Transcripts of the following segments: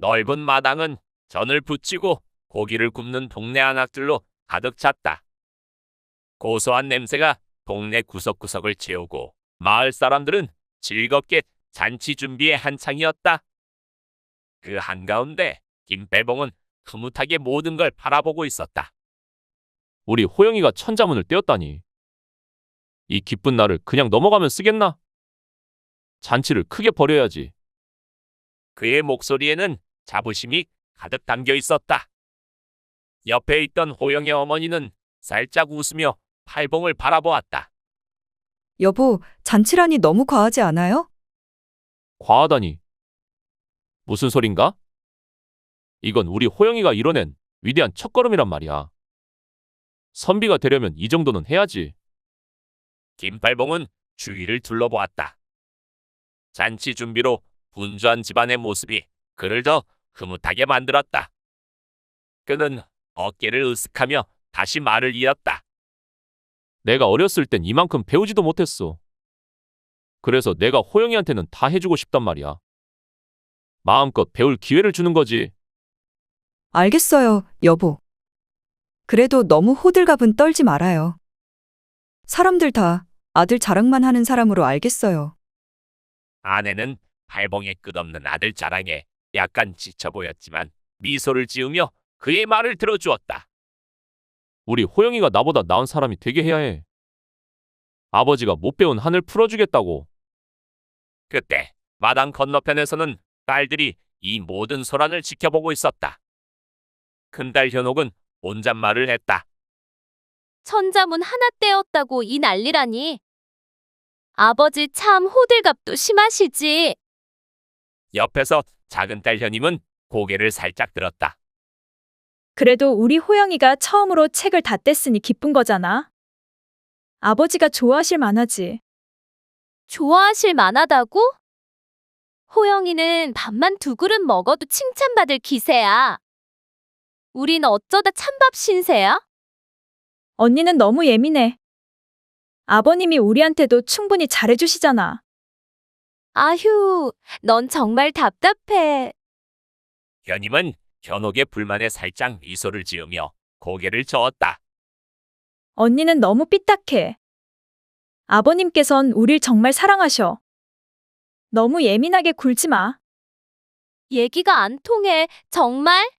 넓은 마당은 전을 부치고 고기를 굽는 동네 한학들로 가득 찼다. 고소한 냄새가 동네 구석구석을 채우고 마을 사람들은 즐겁게 잔치 준비에 한창이었다. 그 한가운데 김빼봉은 흐뭇하게 모든 걸 바라보고 있었다. 우리 호영이가 천자문을 떼었다니. 이 기쁜 날을 그냥 넘어가면 쓰겠나? 잔치를 크게 벌여야지. 그의 목소리에는 자부심이 가득 담겨 있었다. 옆에 있던 호영의 어머니는 살짝 웃으며 팔봉을 바라보았다. 여보, 잔치라니 너무 과하지 않아요? 과하다니. 무슨 소린가? 이건 우리 호영이가 이뤄낸 위대한 첫걸음이란 말이야. 선비가 되려면 이 정도는 해야지. 김팔봉은 주위를 둘러보았다. 잔치 준비로 분주한 집안의 모습이 그를 더 흐뭇하게 만들었다. 그는 어깨를 으쓱하며 다시 말을 이었다. 내가 어렸을 땐 이만큼 배우지도 못했어. 그래서 내가 호영이한테는 다 해주고 싶단 말이야. 마음껏 배울 기회를 주는 거지. 알겠어요, 여보. 그래도 너무 호들갑은 떨지 말아요. 사람들 다 아들 자랑만 하는 사람으로 알겠어요. 아내는 팔봉의 끝없는 아들 자랑에 약간 지쳐 보였지만 미소를 지으며 그의 말을 들어주었다. 우리 호영이가 나보다 나은 사람이 되게 해야 해. 아버지가 못 배운 한을 풀어주겠다고. 그때 마당 건너편에서는 딸들이 이 모든 소란을 지켜보고 있었다. 큰딸 현옥은 혼잣말을 했다. 천자문 하나 떼었다고 이 난리라니. 아버지 참 호들갑도 심하시지. 옆에서 작은딸 현임은 고개를 살짝 들었다. 그래도 우리 호영이가 처음으로 책을 다 뗐으니 기쁜 거잖아. 아버지가 좋아하실 만하지. 좋아하실 만하다고? 호영이는 밥만 2그릇 먹어도 칭찬받을 기세야. 우린 어쩌다 찬밥 신세야? 언니는 너무 예민해. 아버님이 우리한테도 충분히 잘해주시잖아. 아휴, 넌 정말 답답해. 현임은 현옥의 불만에 살짝 미소를 지으며 고개를 저었다. 언니는 너무 삐딱해. 아버님께선 우릴 정말 사랑하셔. 너무 예민하게 굴지 마. 얘기가 안 통해, 정말?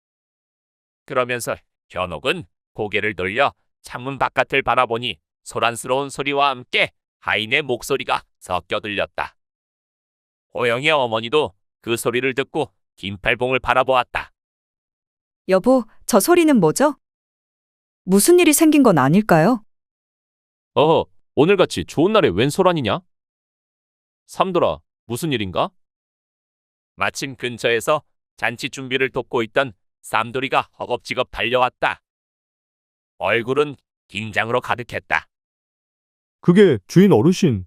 그러면서 현옥은 고개를 돌려 창문 바깥을 바라보니 소란스러운 소리와 함께 하인의 목소리가 섞여 들렸다. 호영의 어머니도 그 소리를 듣고 김팔봉을 바라보았다. 여보, 저 소리는 뭐죠? 무슨 일이 생긴 건 아닐까요? 어허, 오늘같이 좋은 날에 웬 소란이냐? 삼돌아, 무슨 일인가? 마침 근처에서 잔치 준비를 돕고 있던 쌈돌이가 허겁지겁 달려왔다. 얼굴은 긴장으로 가득했다. 그게 주인 어르신.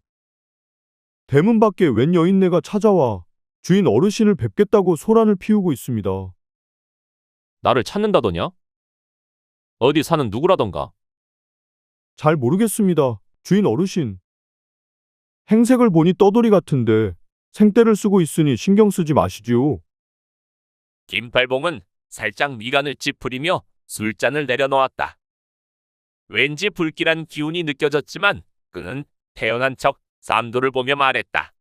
대문 밖에 웬 여인네가 찾아와 주인 어르신을 뵙겠다고 소란을 피우고 있습니다. 나를 찾는다더냐? 어디 사는 누구라던가? 잘 모르겠습니다, 주인 어르신. 행색을 보니 떠돌이 같은데 생떼를 쓰고 있으니 신경 쓰지 마시지요. 김팔봉은 살짝 미간을 찌푸리며 술잔을 내려놓았다. 왠지 불길한 기운이 느껴졌지만 그는 태연한 척 쌈돌을 보며 말했다.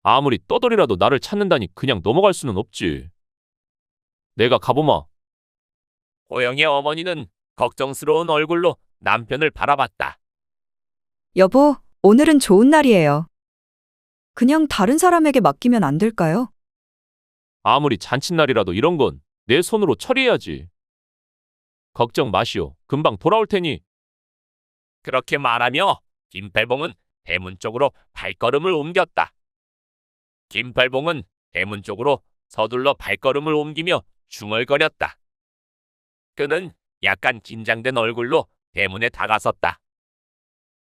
아무리 떠돌이라도 나를 찾는다니 그냥 넘어갈 수는 없지. 내가 가보마. 호영의 어머니는 걱정스러운 얼굴로 남편을 바라봤다. 여보, 오늘은 좋은 날이에요. 그냥 다른 사람에게 맡기면 안 될까요? 아무리 잔칫날이라도 이런 건 내 손으로 처리해야지. 걱정 마시오. 금방 돌아올 테니. 그렇게 말하며 김팔봉은 대문 쪽으로 발걸음을 옮겼다. 김팔봉은 대문 쪽으로 서둘러 발걸음을 옮기며 중얼거렸다. 그는 약간 긴장된 얼굴로 대문에 다가섰다.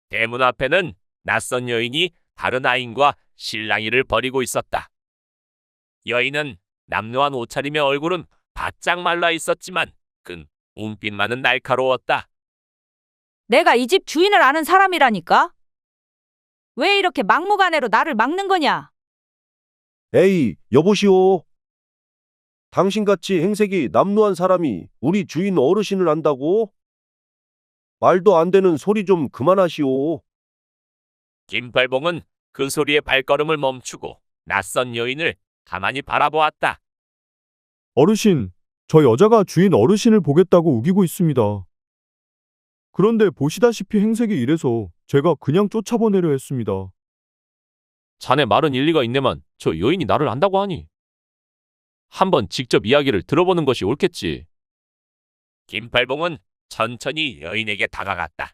대문 앞에는 낯선 여인이 다른 아인과 실랑이를 벌이고 있었다. 여인은 남루한 옷차림의 얼굴은 바짝 말라 있었지만 그 눈빛만은 날카로웠다. 내가 이 집 주인을 아는 사람이라니까? 왜 이렇게 막무가내로 나를 막는 거냐? 에이, 여보시오. 당신같이 행색이 남루한 사람이 우리 주인 어르신을 안다고? 말도 안 되는 소리 좀 그만하시오. 김팔봉은 그 소리에 발걸음을 멈추고 낯선 여인을 가만히 바라보았다. 어르신, 저 여자가 주인 어르신을 보겠다고 우기고 있습니다. 그런데 보시다시피 행색이 이래서 제가 그냥 쫓아보내려 했습니다. 자네 말은 일리가 있네만 저 여인이 나를 안다고 하니. 한번 직접 이야기를 들어보는 것이 옳겠지. 김팔봉은 천천히 여인에게 다가갔다.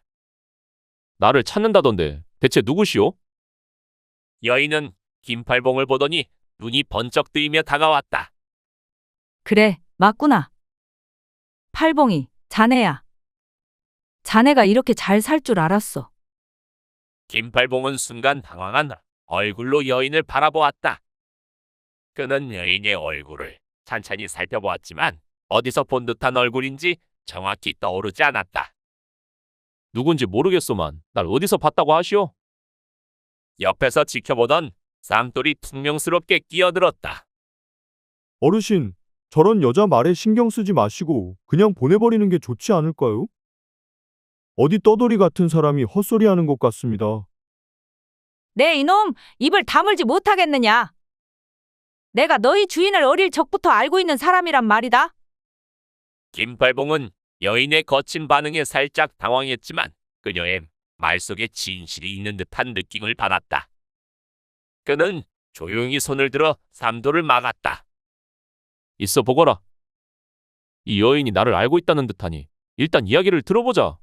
나를 찾는다던데 대체 누구시오? 여인은 김팔봉을 보더니 눈이 번쩍 뜨이며 다가왔다. 그래, 맞구나. 팔봉이, 자네야. 자네가 이렇게 잘 살 줄 알았어. 김팔봉은 순간 당황한 얼굴로 여인을 바라보았다. 그는 여인의 얼굴을 찬찬히 살펴보았지만 어디서 본 듯한 얼굴인지 정확히 떠오르지 않았다. 누군지 모르겠소만 날 어디서 봤다고 하시오? 옆에서 지켜보던 쌍돌이 퉁명스럽게 끼어들었다. 어르신, 저런 여자 말에 신경 쓰지 마시고 그냥 보내버리는 게 좋지 않을까요? 어디 떠돌이 같은 사람이 헛소리하는 것 같습니다. 내 이놈, 입을 다물지 못하겠느냐? 내가 너희 주인을 어릴 적부터 알고 있는 사람이란 말이다. 김팔봉은 여인의 거친 반응에 살짝 당황했지만 그녀의 말 속에 진실이 있는 듯한 느낌을 받았다. 그는 조용히 손을 들어 삼도를 막았다. 있어 보거라. 이 여인이 나를 알고 있다는 듯하니 일단 이야기를 들어보자.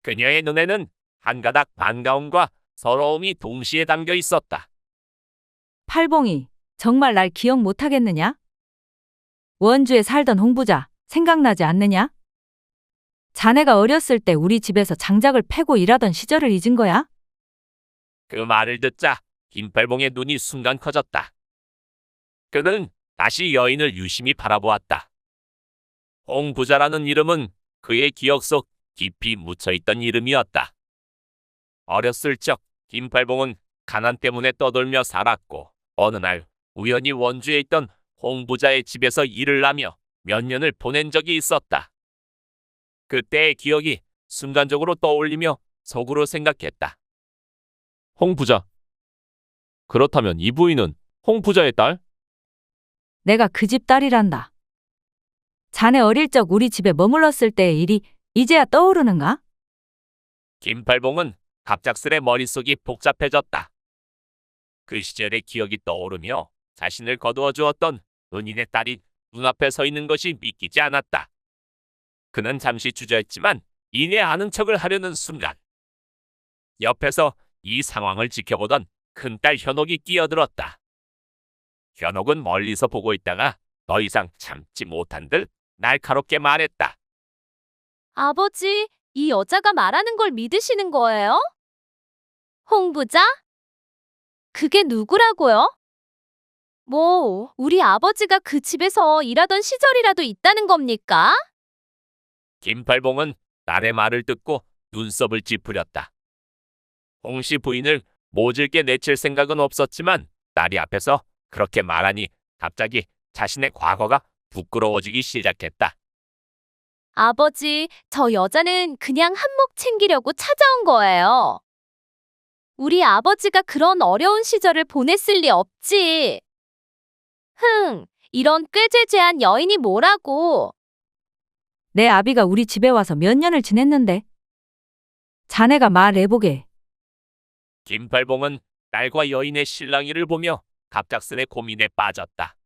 그녀의 눈에는 한 가닥 반가움과 서러움이 동시에 담겨 있었다. 팔봉이, 정말 날 기억 못하겠느냐? 원주에 살던 홍부자, 생각나지 않느냐? 자네가 어렸을 때 우리 집에서 장작을 패고 일하던 시절을 잊은 거야? 그 말을 듣자 김팔봉의 눈이 순간 커졌다. 그는 다시 여인을 유심히 바라보았다. 홍부자라는 이름은 그의 기억 속 깊이 묻혀있던 이름이었다. 어렸을 적 김팔봉은 가난 때문에 떠돌며 살았고 어느 날 우연히 원주에 있던 홍부자의 집에서 일을 하며 몇 년을 보낸 적이 있었다. 그때의 기억이 순간적으로 떠올리며 속으로 생각했다. 홍 부자. 그렇다면 이 부인은 홍 부자의 딸? 내가 그 집 딸이란다. 자네 어릴 적 우리 집에 머물렀을 때의 일이 이제야 떠오르는가? 김팔봉은 갑작스레 머릿속이 복잡해졌다. 그 시절의 기억이 떠오르며 자신을 거두어 주었던 은인의 딸이 눈앞에 서 있는 것이 믿기지 않았다. 그는 잠시 주저했지만 이내 아는 척을 하려는 순간 옆에서 이 상황을 지켜보던 큰딸 현옥이 끼어들었다. 현옥은 멀리서 보고 있다가 더 이상 참지 못한 듯 날카롭게 말했다. 아버지, 이 여자가 말하는 걸 믿으시는 거예요? 홍부자? 그게 누구라고요? 뭐, 우리 아버지가 그 집에서 일하던 시절이라도 있다는 겁니까? 김팔봉은 딸의 말을 듣고 눈썹을 찌푸렸다. 홍씨 부인을 모질게 내칠 생각은 없었지만 딸이 앞에서 그렇게 말하니 갑자기 자신의 과거가 부끄러워지기 시작했다. 아버지, 저 여자는 그냥 한몫 챙기려고 찾아온 거예요. 우리 아버지가 그런 어려운 시절을 보냈을 리 없지. 이런 꾀죄죄한 여인이 뭐라고. 내 아비가 우리 집에 와서 몇 년을 지냈는데. 자네가 말해보게. 김팔봉은 딸과 여인의 실랑이를 보며 갑작스레 고민에 빠졌다.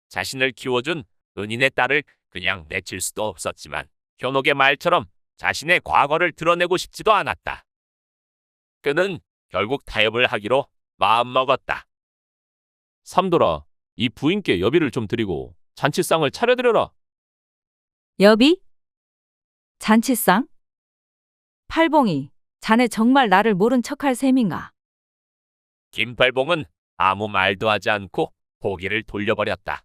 자신을 키워준 은인의 딸을 그냥 내칠 수도 없었지만 현옥의 말처럼 자신의 과거를 드러내고 싶지도 않았다. 그는 결국 타협을 하기로 마음먹었다. 삼돌아, 이 부인께 여비를 좀 드리고 잔치상을 차려드려라. 여비? 잔치상? 팔봉이, 자네 정말 나를 모른 척할 셈인가? 김팔봉은 아무 말도 하지 않고 고개를 돌려버렸다.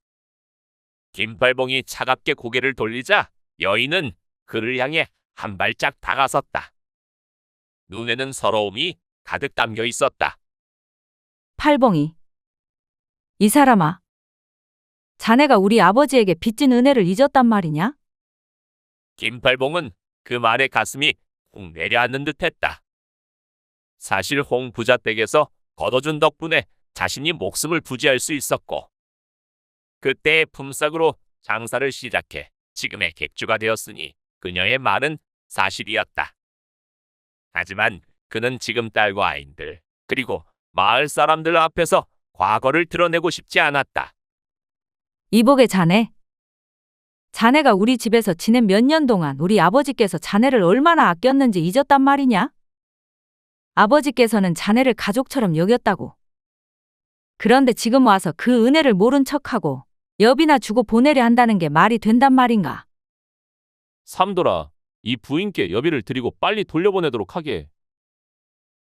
김팔봉이 차갑게 고개를 돌리자 여인은 그를 향해 한 발짝 다가섰다. 눈에는 서러움이 가득 담겨 있었다. 팔봉이. 이 사람아. 자네가 우리 아버지에게 빚진 은혜를 잊었단 말이냐? 김팔봉은 그 말에 가슴이 훅 내려앉는 듯했다. 사실 홍 부자 댁에서 걷어준 덕분에 자신이 목숨을 부지할 수 있었고 그때의 품삯으로 장사를 시작해 지금의 객주가 되었으니 그녀의 말은 사실이었다. 하지만 그는 지금 딸과 아이들 그리고 마을 사람들 앞에서 과거를 드러내고 싶지 않았다. 이복의 자네. 자네가 우리 집에서 지낸 몇 년 동안 우리 아버지께서 자네를 얼마나 아꼈는지 잊었단 말이냐? 아버지께서는 자네를 가족처럼 여겼다고. 그런데 지금 와서 그 은혜를 모른 척하고 여비나 주고 보내려 한다는 게 말이 된단 말인가? 삼돌아, 이 부인께 여비를 드리고 빨리 돌려보내도록 하게.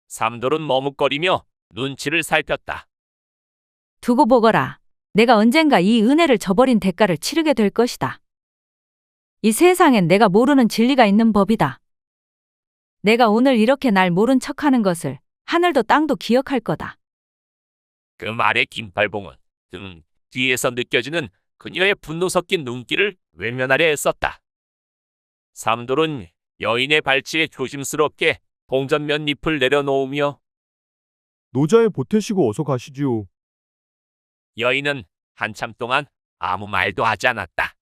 삼돌은 머뭇거리며 눈치를 살폈다. 두고 보거라. 내가 언젠가 이 은혜를 저버린 대가를 치르게 될 것이다. 이 세상엔 내가 모르는 진리가 있는 법이다. 내가 오늘 이렇게 날 모른 척하는 것을 하늘도 땅도 기억할 거다. 그 말에 김팔봉은 등 뒤에서 느껴지는 그녀의 분노 섞인 눈길을 외면하려 했었다. 삼돌은 여인의 발치에 조심스럽게 동전 몇 잎을 내려놓으며 노자에 보태시고 어서 가시지요. 여인은 한참 동안 아무 말도 하지 않았다.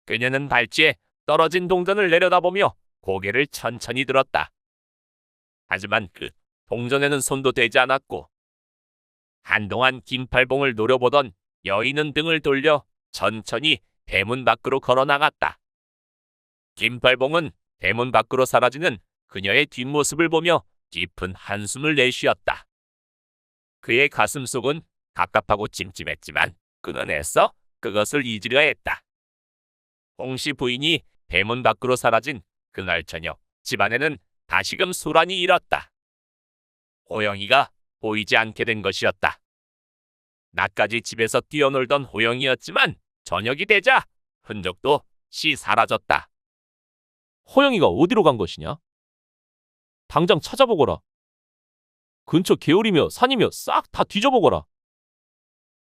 그녀는 발치에 떨어진 동전을 내려다보며 고개를 천천히 들었다. 하지만 그 동전에는 손도 대지 않았고 한동안 김팔봉을 노려보던 여인은 등을 돌려 천천히 대문 밖으로 걸어나갔다. 김팔봉은 대문 밖으로 사라지는 그녀의 뒷모습을 보며 깊은 한숨을 내쉬었다. 그의 가슴속은 갑갑하고 찜찜했지만 그는 애써 그것을 잊으려 했다. 홍씨 부인이 대문 밖으로 사라진 그날 저녁 집안에는 다시금 소란이 일었다. 호영이가 보이지 않게 된 것이었다. 낮까지 집에서 뛰어놀던 호영이였지만 저녁이 되자 흔적도 시 사라졌다. 호영이가 어디로 간 것이냐? 당장 찾아보거라. 근처 개울이며 산이며 싹 다 뒤져보거라.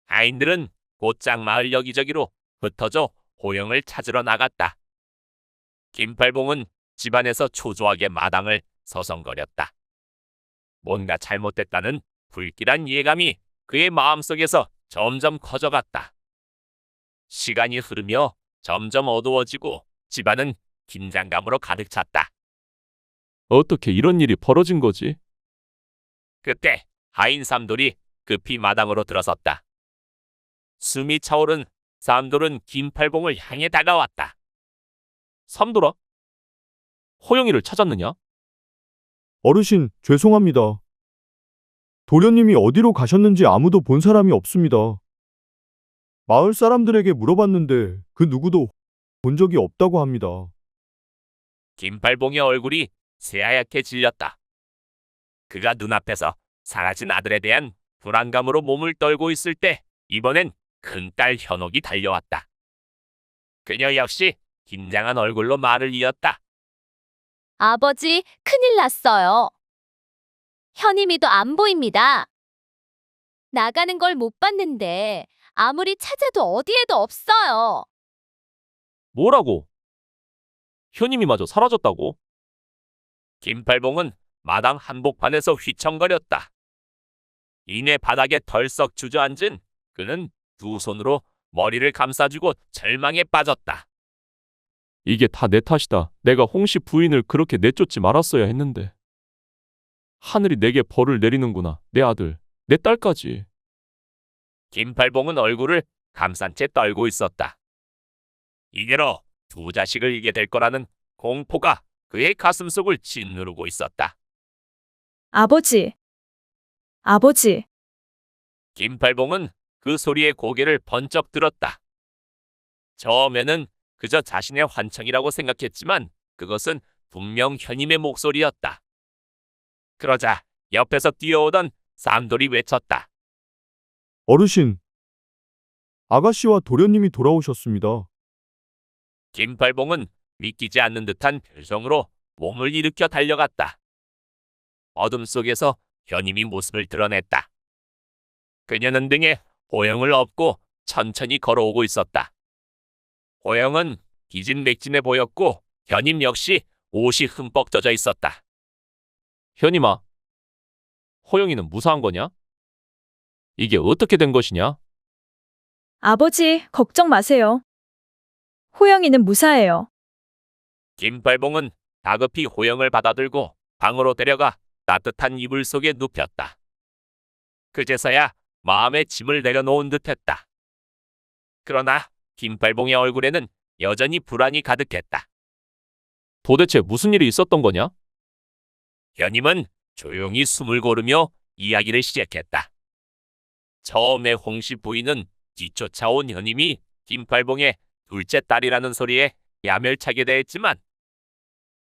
아인들은 곧장 마을 여기저기로 흩어져 호영을 찾으러 나갔다. 김팔봉은 집안에서 초조하게 마당을 서성거렸다. 뭔가 잘못됐다는 불길한 예감이 그의 마음속에서 점점 커져갔다. 시간이 흐르며 점점 어두워지고 집안은 긴장감으로 가득 찼다. 어떻게 이런 일이 벌어진 거지? 그때 하인 삼돌이 급히 마당으로 들어섰다. 숨이 차오른 삼돌은 김팔봉을 향해 다가왔다. 삼돌아? 호영이를 찾았느냐? 어르신, 죄송합니다. 도련님이 어디로 가셨는지 아무도 본 사람이 없습니다. 마을 사람들에게 물어봤는데 그 누구도 본 적이 없다고 합니다. 김팔봉의 얼굴이 새하얗게 질렸다. 그가 눈앞에서 사라진 아들에 대한 불안감으로 몸을 떨고 있을 때 이번엔 큰딸 현옥이 달려왔다. 그녀 역시 긴장한 얼굴로 말을 이었다. 아버지, 큰일 났어요. 현임이도 안 보입니다. 나가는 걸 못 봤는데 아무리 찾아도 어디에도 없어요. 뭐라고? 현임이마저 사라졌다고? 김팔봉은 마당 한복판에서 휘청거렸다. 이내 바닥에 덜썩 주저앉은 그는 두 손으로 머리를 감싸주고 절망에 빠졌다. 이게 다 내 탓이다. 내가 홍씨 부인을 그렇게 내쫓지 말았어야 했는데. 하늘이 내게 벌을 내리는구나. 내 아들, 내 딸까지. 김팔봉은 얼굴을 감싼 채 떨고 있었다. 이대로 두 자식을 잃게 될 거라는 공포가 그의 가슴속을 짓누르고 있었다. 아버지. 아버지. 김팔봉은 그 소리에 고개를 번쩍 들었다. 처음에는 그저 자신의 환청이라고 생각했지만 그것은 분명 현임의 목소리였다. 그러자 옆에서 뛰어오던 삼돌이 외쳤다. 어르신, 아가씨와 도련님이 돌아오셨습니다. 김팔봉은 믿기지 않는 듯한 표정으로 몸을 일으켜 달려갔다. 어둠 속에서 현임이 모습을 드러냈다. 그녀는 등에 호영을 업고 천천히 걸어오고 있었다. 호영은 기진맥진해 보였고 현임 역시 옷이 흠뻑 젖어 있었다. 현임아, 호영이는 무사한 거냐? 이게 어떻게 된 것이냐? 아버지, 걱정 마세요. 호영이는 무사해요. 김팔봉은 다급히 호영을 받아들고 방으로 데려가 따뜻한 이불 속에 눕혔다. 그제서야 마음의 짐을 내려놓은 듯했다. 그러나 김팔봉의 얼굴에는 여전히 불안이 가득했다. 도대체 무슨 일이 있었던 거냐? 현임은 조용히 숨을 고르며 이야기를 시작했다. 처음에 홍씨 부인은 뒤쫓아온 현임이 김팔봉의 둘째 딸이라는 소리에 야멸차게 대했지만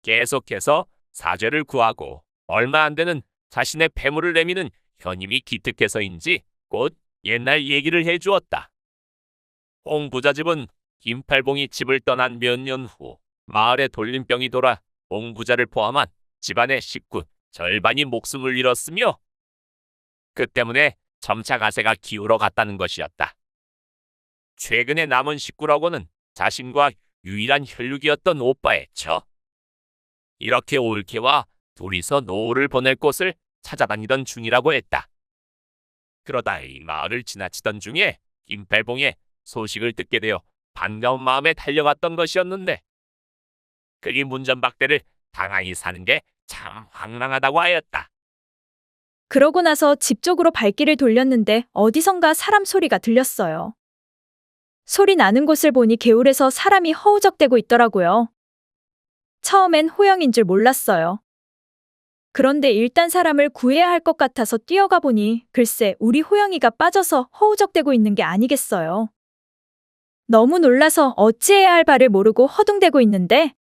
계속해서 사죄를 구하고 얼마 안 되는 자신의 패물을 내미는 현임이 기특해서인지 곧 옛날 얘기를 해주었다. 홍 부자집은 김팔봉이 집을 떠난 몇 년 후 마을에 돌림병이 돌아 홍 부자를 포함한 집안의 식구 절반이 목숨을 잃었으며 그 때문에 점차 가세가 기울어 갔다는 것이었다. 최근에 남은 식구라고는 자신과 유일한 혈육이었던 오빠의 처. 이렇게 올케와 둘이서 노후를 보낼 곳을 찾아다니던 중이라고 했다. 그러다 이 마을을 지나치던 중에 김팔봉의 소식을 듣게 되어 반가운 마음에 달려갔던 것이었는데 그리 문전박대를 당하니 사는 게 참 황당하다고 하였다. 그러고 나서 집 쪽으로 발길을 돌렸는데 어디선가 사람 소리가 들렸어요. 소리 나는 곳을 보니 개울에서 사람이 허우적대고 있더라고요. 처음엔 호영인 줄 몰랐어요. 그런데 일단 사람을 구해야 할 것 같아서 뛰어가 보니 글쎄 우리 호영이가 빠져서 허우적대고 있는 게 아니겠어요. 너무 놀라서 어찌해야 할 바를 모르고 허둥대고 있는데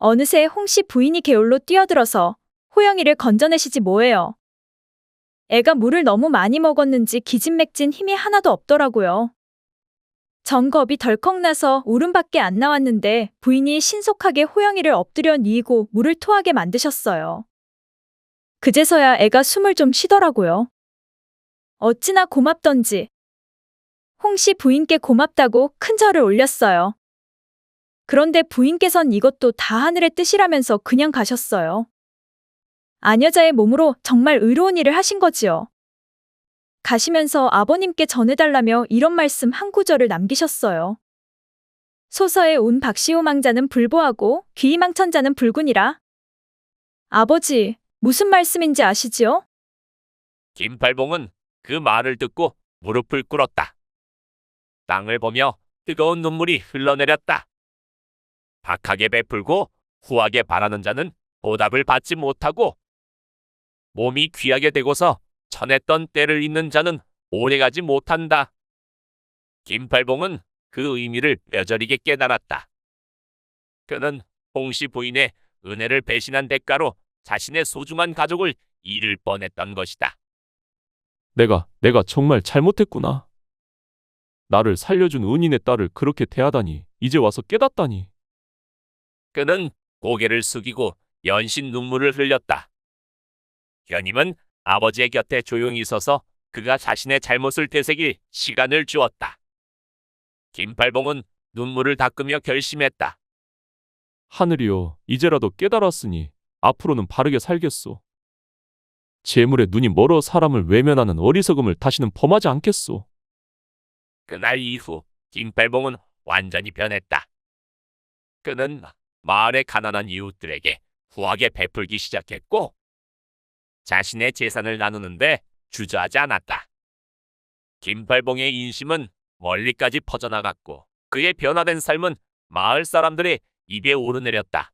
어느새 홍씨 부인이 개울로 뛰어들어서 호영이를 건져내시지 뭐예요. 애가 물을 너무 많이 먹었는지 기진맥진 힘이 하나도 없더라고요. 전 겁이 덜컥 나서 울음밖에 안 나왔는데 부인이 신속하게 호영이를 엎드려 뉘고 물을 토하게 만드셨어요. 그제서야 애가 숨을 좀 쉬더라고요. 어찌나 고맙던지. 홍씨 부인께 고맙다고 큰 절을 올렸어요. 그런데 부인께선 이것도 다 하늘의 뜻이라면서 그냥 가셨어요. 아녀자의 몸으로 정말 의로운 일을 하신 거지요. 가시면서 아버님께 전해달라며 이런 말씀 한 구절을 남기셨어요. 소서에 온 박시호 망자는 불보하고 귀희망천자는 불군이라. 아버지, 무슨 말씀인지 아시지요? 김팔봉은 그 말을 듣고 무릎을 꿇었다. 땅을 보며 뜨거운 눈물이 흘러내렸다. 박하게 베풀고 후하게 바라는 자는 보답을 받지 못하고 몸이 귀하게 되고서 천했던 때를 잇는 자는 오래가지 못한다. 김팔봉은 그 의미를 뼈저리게 깨달았다. 그는 홍씨 부인의 은혜를 배신한 대가로 자신의 소중한 가족을 잃을 뻔했던 것이다. 내가 정말 잘못했구나. 나를 살려준 은인의 딸을 그렇게 대하다니 이제 와서 깨닫다니. 그는 고개를 숙이고 연신 눈물을 흘렸다. 현임은 아버지의 곁에 조용히 서서 그가 자신의 잘못을 되새길 시간을 주었다. 김팔봉은 눈물을 닦으며 결심했다. 하늘이여, 이제라도 깨달았으니 앞으로는 바르게 살겠소. 재물에 눈이 멀어 사람을 외면하는 어리석음을 다시는 범하지 않겠소. 그날 이후 김팔봉은 완전히 변했다. 그는 마을의 가난한 이웃들에게 후하게 베풀기 시작했고 자신의 재산을 나누는데 주저하지 않았다. 김팔봉의 인심은 멀리까지 퍼져나갔고 그의 변화된 삶은 마을 사람들의 입에 오르내렸다.